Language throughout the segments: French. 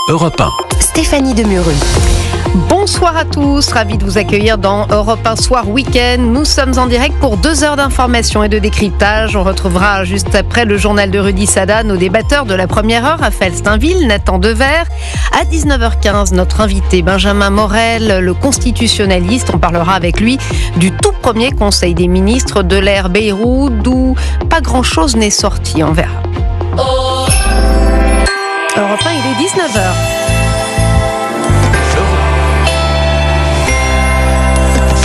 Europe 1. Stéphanie Demureux. Bonsoir à tous, ravi de vous accueillir dans Europe 1 Soir Week-end. Nous sommes en direct pour 2 heures d'information et de décryptage. On retrouvera juste après le journal de Rudy Sada nos débatteurs de la première heure, Raphaël Steinville, Nathan Dever. À 19h15, notre invité Benjamin Morel, le constitutionnaliste. On parlera avec lui du tout premier Conseil des ministres de l'ère Bayrou, d'où pas grand-chose n'est sorti. On verra. Europe 1, il est 19h.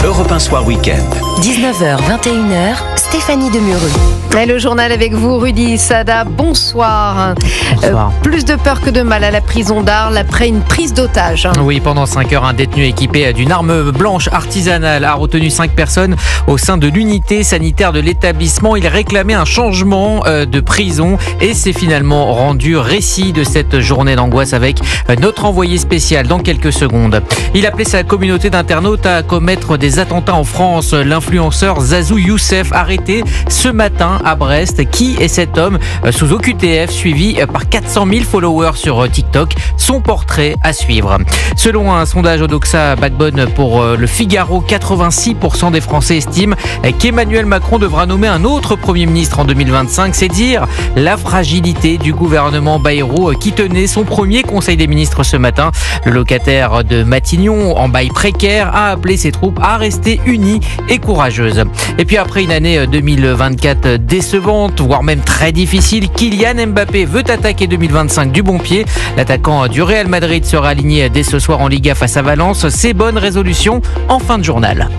Europe 1 Soir Week-end. 19h, 21h, Stéphanie Demureux. Et le journal avec vous, Rudy Sada. Bonsoir. Bonsoir. Plus de peur que de mal à la prison d'Arles après une prise d'otage. Oui, pendant 5 heures, un détenu équipé d'une arme blanche artisanale a retenu 5 personnes au sein de l'unité sanitaire de l'établissement. Il réclamait un changement de prison et s'est finalement rendu. Récit de cette journée d'angoisse avec notre envoyé spécial dans quelques secondes. Il appelait sa communauté d'internautes à commettre des attentats en France. L'influenceur Zazou Youssef arrêté ce matin à Brest. Qui est cet homme sous OQTF suivi par 400 000 followers sur TikTok? Son portrait à suivre. Selon un sondage Odoxa Backbone pour le Figaro, 86% des Français estiment qu'Emmanuel Macron devra nommer un autre Premier ministre en 2025. C'est dire la fragilité du gouvernement Bayrou qui tenait son premier Conseil des ministres ce matin. Le locataire de Matignon, en bail précaire, a appelé ses troupes à rester unies et courageuses. Et puis après une année 2024 décevante, voire même très difficile, Kylian Mbappé veut attaquer 2025 du bon pied. L'attaquant du Real Madrid sera aligné dès ce soir en Liga face à Valence. Ses bonnes résolutions en fin de journal.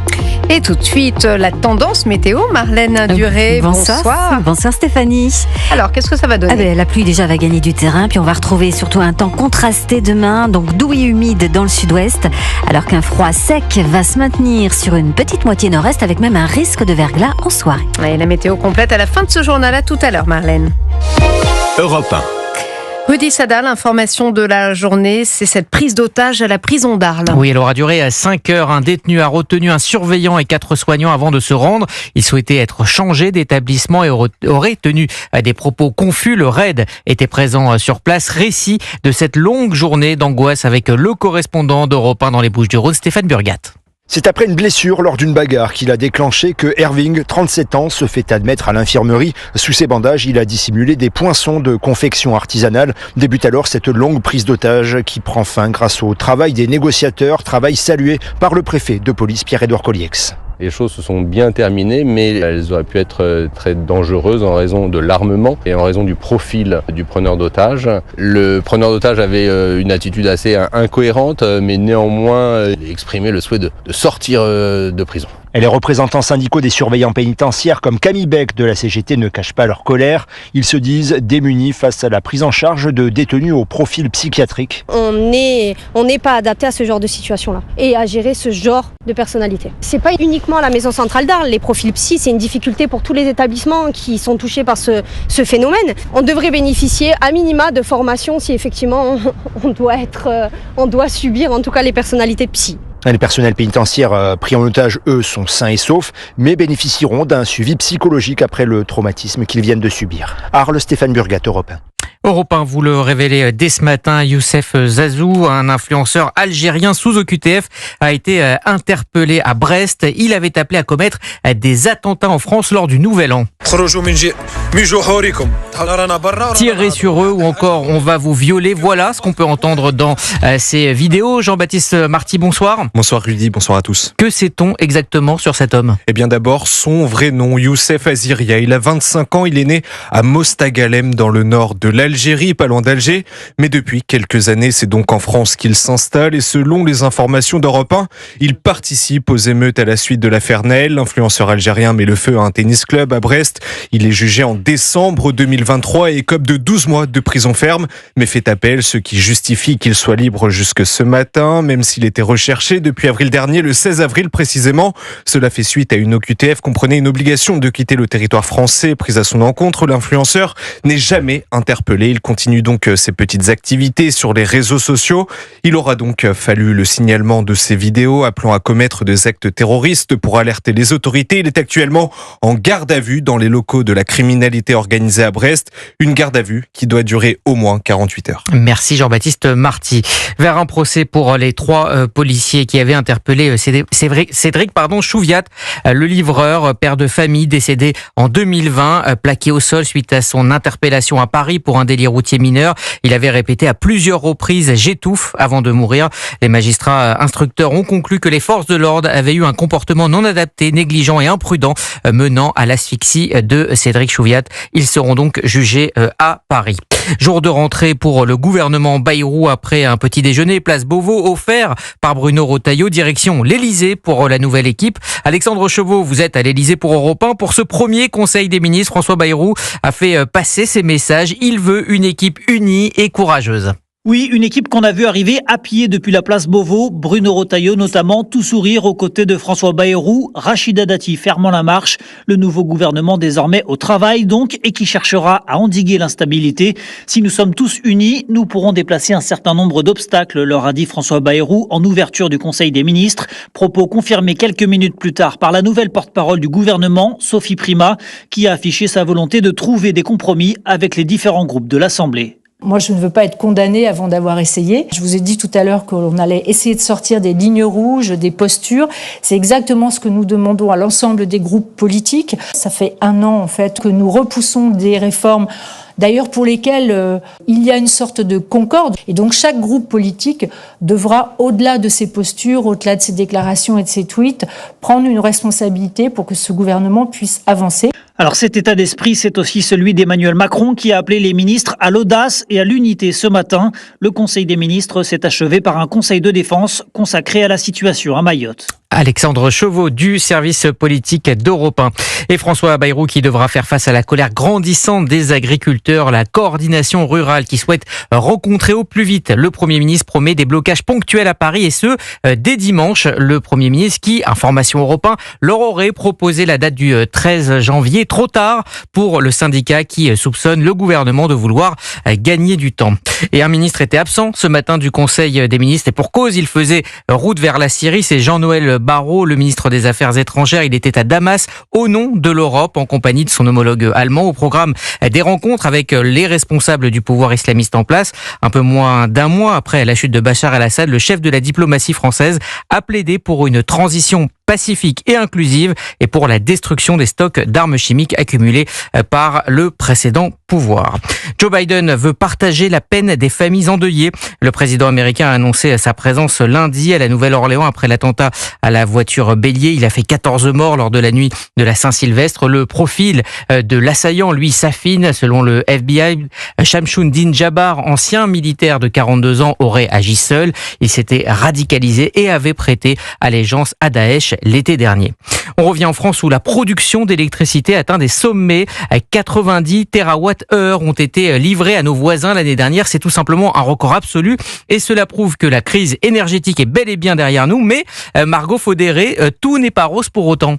Et tout de suite, la tendance météo, Marlène Duré. Bonsoir. Bonsoir Stéphanie. Alors, qu'est-ce que ça va donner? La pluie déjà va gagner du terrain, puis on va retrouver surtout un temps contrasté demain, donc doux et humide dans le sud-ouest, alors qu'un froid sec va se maintenir sur une petite moitié nord-est avec même un risque de verglas en soirée. Et la météo complète à la fin de ce journal. À tout à l'heure, Marlène. Europe 1. Rudy Sada, l'information de la journée, c'est cette prise d'otage à la prison d'Arles. Oui, elle aura duré 5 heures. Un détenu a retenu un surveillant et 4 soignants avant de se rendre. Il souhaitait être changé d'établissement et aurait tenu des propos confus. Le RAID était présent sur place. Récit de cette longue journée d'angoisse avec le correspondant d'Europe 1 dans les Bouches-du-Rhône, Stéphane Burgat. C'est après une blessure lors d'une bagarre qu'il a déclenché que Erving, 37 ans, se fait admettre à l'infirmerie. Sous ses bandages, il a dissimulé des poinçons de confection artisanale. Débute alors cette longue prise d'otage qui prend fin grâce au travail des négociateurs, travail salué par le préfet de police Pierre-Édouard Collieix. Les choses se sont bien terminées, mais elles auraient pu être très dangereuses en raison de l'armement et en raison du profil du preneur d'otage. Le preneur d'otage avait une attitude assez incohérente, mais néanmoins exprimé le souhait de sortir de prison. Et les représentants syndicaux des surveillants pénitentiaires comme Camille Beck de la CGT ne cachent pas leur colère. Ils se disent démunis face à la prise en charge de détenus au profil psychiatrique. On n'est pas adapté à ce genre de situation-là et à gérer ce genre de personnalité. C'est pas uniquement la maison centrale d'Arles. Les profils psy, c'est une difficulté pour tous les établissements qui sont touchés par ce phénomène. On devrait bénéficier à minima de formation si effectivement on doit subir en tout cas les personnalités psy. Les personnels pénitentiaires pris en otage, eux, sont sains et saufs, mais bénéficieront d'un suivi psychologique après le traumatisme qu'ils viennent de subir. Arles, Stéphane Burgat, Europe 1. Europe 1, vous le révélez dès ce matin, Youssef Zazou, un influenceur algérien sous OQTF, a été interpellé à Brest. Il avait appelé à commettre des attentats en France lors du Nouvel An. Tirez sur eux ou encore on va vous violer. Voilà ce qu'on peut entendre dans ces vidéos. Jean-Baptiste Marty, bonsoir. Bonsoir Rudy, bonsoir à tous. Que sait-on exactement sur cet homme? Eh bien d'abord, son vrai nom, Youssef Aziria. Il a 25 ans, il est né à Mostagalem dans le nord de l'Algérie, pas loin d'Alger. Mais depuis quelques années, c'est donc en France qu'il s'installe et selon les informations d'Europe 1, il participe aux émeutes à la suite de l'affaire Naël. L'influenceur algérien met le feu à un tennis club à Brest. Il est jugé en décembre 2023 et écope de 12 mois de prison ferme, mais fait appel, ce qui justifie qu'il soit libre jusque ce matin, même s'il était recherché depuis avril dernier, le 16 avril précisément. Cela fait suite à une OQTF comprenait une obligation de quitter le territoire français prise à son encontre. L'influenceur n'est jamais interpellé interpellé. Il continue donc ses petites activités sur les réseaux sociaux. Il aura donc fallu le signalement de ces vidéos appelant à commettre des actes terroristes pour alerter les autorités. Il est actuellement en garde à vue dans les locaux de la criminalité organisée à Brest. Une garde à vue qui doit durer au moins 48 heures. Merci Jean-Baptiste Marty. Vers un procès pour les 3 policiers qui avaient interpellé Cédric Chouviat, le livreur, père de famille, décédé en 2020, plaqué au sol suite à son interpellation à Paris pour un délit routier mineur. Il avait répété à plusieurs reprises « j'étouffe » avant de mourir. Les magistrats instructeurs ont conclu que les forces de l'ordre avaient eu un comportement non adapté, négligent et imprudent menant à l'asphyxie de Cédric Chouviat. Ils seront donc jugés à Paris. Jour de rentrée pour le gouvernement Bayrou après un petit déjeuner place Beauvau offert par Bruno Retailleau, direction l'Elysée pour la nouvelle équipe. Alexandre Chevaux, vous êtes à l'Elysée pour Europe 1. Pour ce premier Conseil des ministres, François Bayrou a fait passer ses messages. Il veut une équipe unie et courageuse. Oui, une équipe qu'on a vu arriver à pied depuis la place Beauvau, Bruno Retailleau notamment, tout sourire aux côtés de François Bayrou, Rachida Dati fermant la marche, le nouveau gouvernement désormais au travail donc et qui cherchera à endiguer l'instabilité. Si nous sommes tous unis, nous pourrons déplacer un certain nombre d'obstacles, leur a dit François Bayrou en ouverture du Conseil des ministres, propos confirmés quelques minutes plus tard par la nouvelle porte-parole du gouvernement, Sophie Primas, qui a affiché sa volonté de trouver des compromis avec les différents groupes de l'Assemblée. Moi, je ne veux pas être condamnée avant d'avoir essayé. Je vous ai dit tout à l'heure qu'on allait essayer de sortir des lignes rouges, des postures. C'est exactement ce que nous demandons à l'ensemble des groupes politiques. Ça fait 1 an, en fait, que nous repoussons des réformes, d'ailleurs pour lesquelles il y a une sorte de concorde. Et donc, chaque groupe politique devra, au-delà de ses postures, au-delà de ses déclarations et de ses tweets, prendre une responsabilité pour que ce gouvernement puisse avancer. Alors cet état d'esprit, c'est aussi celui d'Emmanuel Macron qui a appelé les ministres à l'audace et à l'unité ce matin. Le Conseil des ministres s'est achevé par un conseil de défense consacré à la situation à Mayotte. Alexandre Chevaux du service politique d'Europe 1. Et François Bayrou qui devra faire face à la colère grandissante des agriculteurs, la coordination rurale qui souhaite rencontrer au plus vite. Le Premier ministre promet des blocages ponctuels à Paris et ce, dès dimanche. Le Premier ministre qui, information Europe 1, leur aurait proposé la date du 13 janvier, trop tard pour le syndicat qui soupçonne le gouvernement de vouloir gagner du temps. Et un ministre était absent ce matin du Conseil des ministres et pour cause, il faisait route vers la Syrie. C'est Jean-Noël Barrot, le ministre des Affaires étrangères. Il était à Damas au nom de l'Europe en compagnie de son homologue allemand. Au programme des rencontres avec les responsables du pouvoir islamiste en place. Un peu moins d'1 mois après la chute de Bachar el-Assad, le chef de la diplomatie française a plaidé pour une transition pacifique et inclusive et pour la destruction des stocks d'armes chimiques accumulés par le précédent pouvoir. Joe Biden veut partager la peine des familles endeuillées. Le président américain a annoncé sa présence lundi à la Nouvelle-Orléans après l'attentat à la voiture bélier. Il a fait 14 morts lors de la nuit de la Saint-Sylvestre. Le profil de l'assaillant, lui, s'affine. Selon le FBI, Shamshoun-Din Jabbar, ancien militaire de 42 ans, aurait agi seul. Il s'était radicalisé et avait prêté allégeance à Daesh l'été dernier. On revient en France où la production d'électricité atteint des sommets. 90 TWh ont été livrés à nos voisins l'année dernière. C'est tout simplement un record absolu et cela prouve que la crise énergétique est bel et bien derrière nous. Mais Margot Faudéré, tout n'est pas rose pour autant.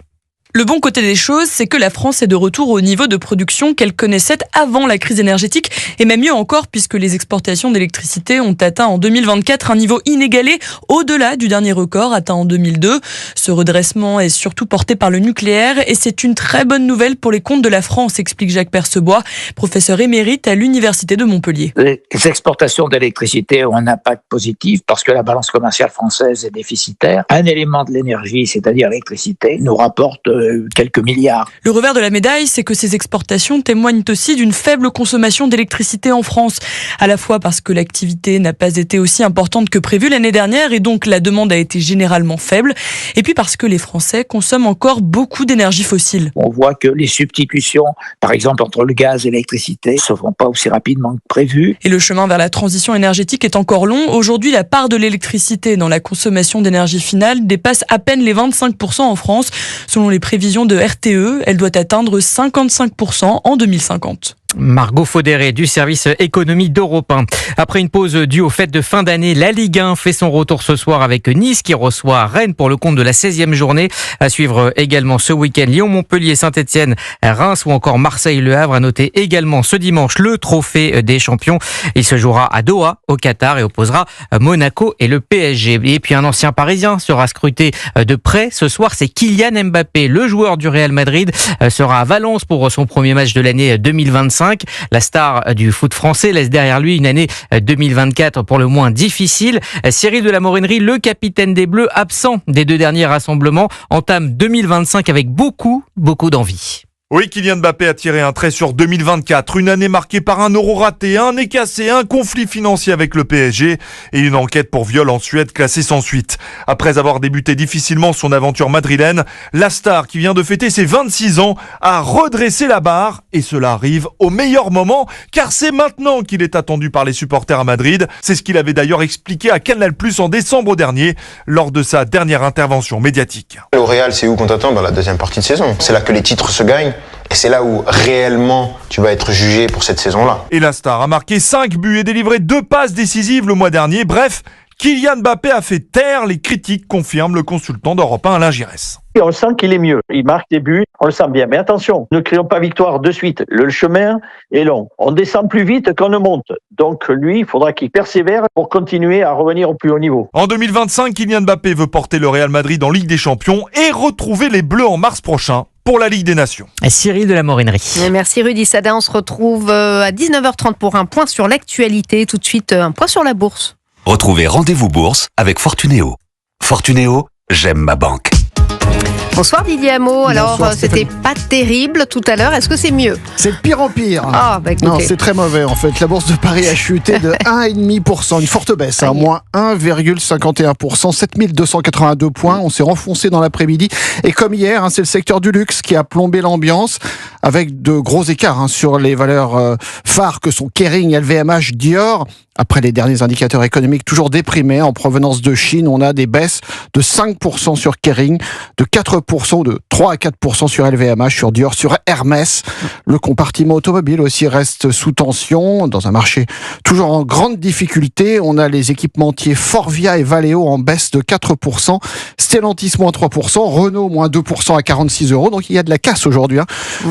Le bon côté des choses, c'est que la France est de retour au niveau de production qu'elle connaissait avant la crise énergétique, et même mieux encore puisque les exportations d'électricité ont atteint en 2024 un niveau inégalé au-delà du dernier record atteint en 2002. Ce redressement est surtout porté par le nucléaire et c'est une très bonne nouvelle pour les comptes de la France, explique Jacques Percebois, professeur émérite à l'Université de Montpellier. Les exportations d'électricité ont un impact positif parce que la balance commerciale française est déficitaire. Un élément de l'énergie, c'est-à-dire l'électricité, nous rapporte quelques milliards. Le revers de la médaille, c'est que ces exportations témoignent aussi d'une faible consommation d'électricité en France, à la fois parce que l'activité n'a pas été aussi importante que prévu l'année dernière et donc la demande a été généralement faible, et puis parce que les Français consomment encore beaucoup d'énergie fossile. On voit que les substitutions, par exemple entre le gaz et l'électricité, ne se font pas aussi rapidement que prévu. Et le chemin vers la transition énergétique est encore long. Aujourd'hui, la part de l'électricité dans la consommation d'énergie finale dépasse à peine les 25% en France. Selon les prévisions de RTE, elle doit atteindre 55% en 2050. Margot Faudéré du service économie d'Europe 1. Après une pause due aux fêtes de fin d'année, la Ligue 1 fait son retour ce soir avec Nice qui reçoit Rennes pour le compte de la 16e journée. À suivre également ce week-end Lyon-Montpellier, Saint-Etienne, Reims ou encore Marseille-Le Havre. À noter également ce dimanche le trophée des champions. Il se jouera à Doha au Qatar et opposera Monaco et le PSG. Et puis un ancien Parisien sera scruté de près ce soir, c'est Kylian Mbappé. Le joueur du Real Madrid sera à Valence pour son premier match de l'année 2025. La star du foot français laisse derrière lui une année 2024 pour le moins difficile. Cyril de la Morinerie, le capitaine des Bleus, absent des 2 derniers rassemblements, entame 2025 avec beaucoup d'envie. Oui, Kylian Mbappé a tiré un trait sur 2024, une année marquée par un euro raté, un nez cassé, un conflit financier avec le PSG et une enquête pour viol en Suède classée sans suite. Après avoir débuté difficilement son aventure madrilène, la star qui vient de fêter ses 26 ans a redressé la barre et cela arrive au meilleur moment car c'est maintenant qu'il est attendu par les supporters à Madrid. C'est ce qu'il avait d'ailleurs expliqué à Canal+ en décembre dernier lors de sa dernière intervention médiatique. Au Real, c'est où qu'on t'attend dans la deuxième partie de saison. C'est là que les titres se gagnent. Et c'est là où réellement tu vas être jugé pour cette saison-là. Et la star a marqué 5 buts et délivré 2 passes décisives le mois dernier. Bref, Kylian Mbappé a fait taire les critiques, confirme le consultant d'Europe 1 Alain Giresse. On sent qu'il est mieux. Il marque des buts, on le sent bien. Mais attention, ne crions pas victoire de suite. Le chemin est long. On descend plus vite qu'on ne monte. Donc lui, il faudra qu'il persévère pour continuer à revenir au plus haut niveau. En 2025, Kylian Mbappé veut porter le Real Madrid en Ligue des Champions et retrouver les Bleus en mars prochain pour la Ligue des Nations. Cyril de la Morinerie. Merci Rudy Sada. On se retrouve à 19h30 pour un point sur l'actualité. Tout de suite, un point sur la bourse. Retrouvez Rendez-vous Bourse avec Fortunéo. Fortunéo, j'aime ma banque. Bonsoir Didier Hameau. Alors, Bonsoir, c'était pas terrible tout à l'heure. Est-ce que c'est mieux ? C'est de pire en pire. Ah, bah écoutez. Non, c'est très mauvais en fait. La bourse de Paris a chuté de 1,5%. Une forte baisse, moins 1,51%. 7282 points. On s'est renfoncé dans l'après-midi. Et comme hier, c'est le secteur du luxe qui a plombé l'ambiance avec de gros écarts sur les valeurs phares que sont Kering, LVMH, Dior. Après les derniers indicateurs économiques toujours déprimés en provenance de Chine, on a des baisses de 5% sur Kering, de 4%, de 3 à 4% sur LVMH, sur Dior, sur Hermès. Le compartiment automobile aussi reste sous tension. Dans un marché toujours en grande difficulté, on a les équipementiers Forvia et Valeo en baisse de 4%, Stellantis moins 3%, Renault moins 2% à 46 €. Donc il y a de la casse aujourd'hui.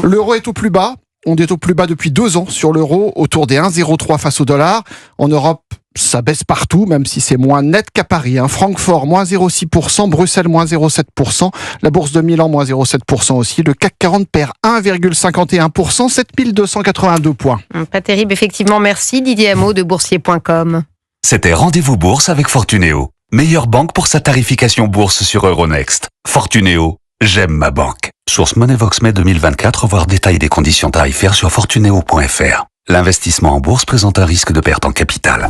L'euro est au plus bas. On est au plus bas depuis 2 ans sur l'euro, autour des 1,03 face au dollar. En Europe, ça baisse partout, même si c'est moins net qu'à Paris. Francfort, moins 0,6%, Bruxelles, moins 0,7%, la bourse de Milan, moins 0,7% aussi. Le CAC 40 perd 1,51%, 7282 points. Pas terrible, effectivement. Merci Didier Hameau de boursier.com. C'était Rendez-vous Bourse avec Fortunéo. Meilleure banque pour sa tarification bourse sur Euronext. Fortunéo, j'aime ma banque. Source Moneyvox Mai 2024, voir détail des conditions tarifaires sur fortuneo.fr. L'investissement en bourse présente un risque de perte en capital.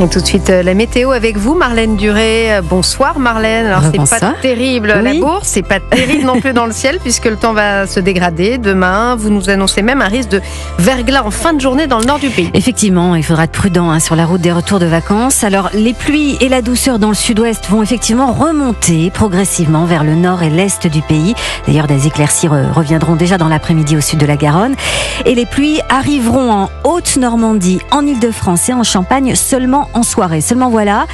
Et tout de suite, la météo avec vous, Marlène Duré. Bonsoir Marlène. Alors c'est pas terrible la bourse, c'est pas terrible non plus dans le ciel puisque le temps va se dégrader. Demain, vous nous annoncez même un risque de verglas en fin de journée dans le nord du pays. Effectivement, il faudra être prudent sur la route des retours de vacances. Alors les pluies et la douceur dans le sud-ouest vont effectivement remonter progressivement vers le nord et l'est du pays. D'ailleurs, des éclaircies reviendront déjà dans l'après-midi au sud de la Garonne. Et les pluies arriveront en Haute-Normandie, en Île-de-France et en Champagne seulement en soirée. Seulement voilà,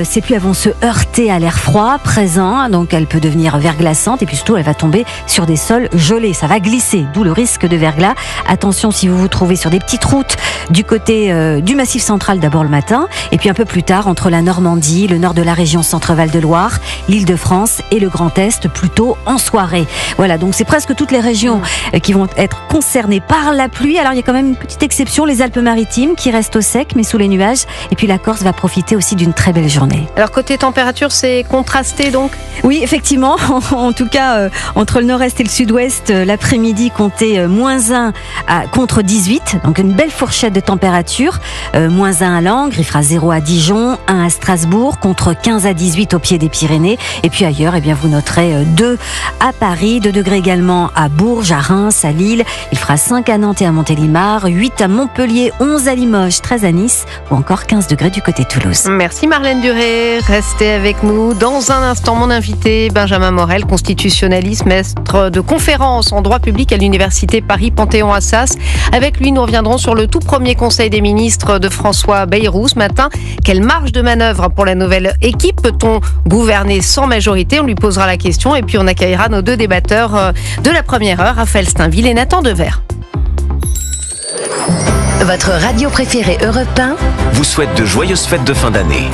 ces pluies vont se heurter à l'air froid présent, donc elle peut devenir verglaçante et puis surtout elle va tomber sur des sols gelés. Ça va glisser, d'où le risque de verglas. Attention si vous vous trouvez sur des petites routes du côté du Massif central d'abord le matin et puis un peu plus tard entre la Normandie, le nord de la région Centre-Val de Loire, l'Île-de-France et le Grand Est plutôt en soirée. Voilà, donc c'est presque toutes les régions qui vont être concernées par la pluie. Alors il y a quand même une petite exception, les Alpes-Maritimes qui restent au sec mais sous les nuages. Et puis la Corse va profiter aussi d'une très belle journée. Alors côté température, c'est contrasté donc ? Oui, effectivement. En tout cas, entre le nord-est et le sud-ouest, l'après-midi comptait -1 contre 18. Donc une belle fourchette de température. -1 à Langres, il fera 0 à Dijon, 1 à Strasbourg, contre 15 à 18 au pied des Pyrénées. Et puis ailleurs, vous noterez 2 à Paris, 2 degrés également à Bourges, à Reims, à Lille. Il fera 5 à Nantes et à Montélimar, 8 à Montpellier, 11 à Limoges, 13 à Nice ou encore 15 degrés du côté de Toulouse. Merci Marlène Duré. Restez avec nous. Dans un instant, mon invité, Benjamin Morel, constitutionnaliste, maître de conférence en droit public à l'Université Paris-Panthéon-Assas. Avec lui, nous reviendrons sur le tout premier Conseil des ministres de François Bayrou ce matin. Quelle marge de manœuvre pour la nouvelle équipe? Peut-on gouverner sans majorité? On lui posera la question et puis on accueillera nos deux débatteurs de la première heure, Raphaël Steinville et Nathan Dever. Votre radio préférée Europe 1 vous souhaite de joyeuses fêtes de fin d'année.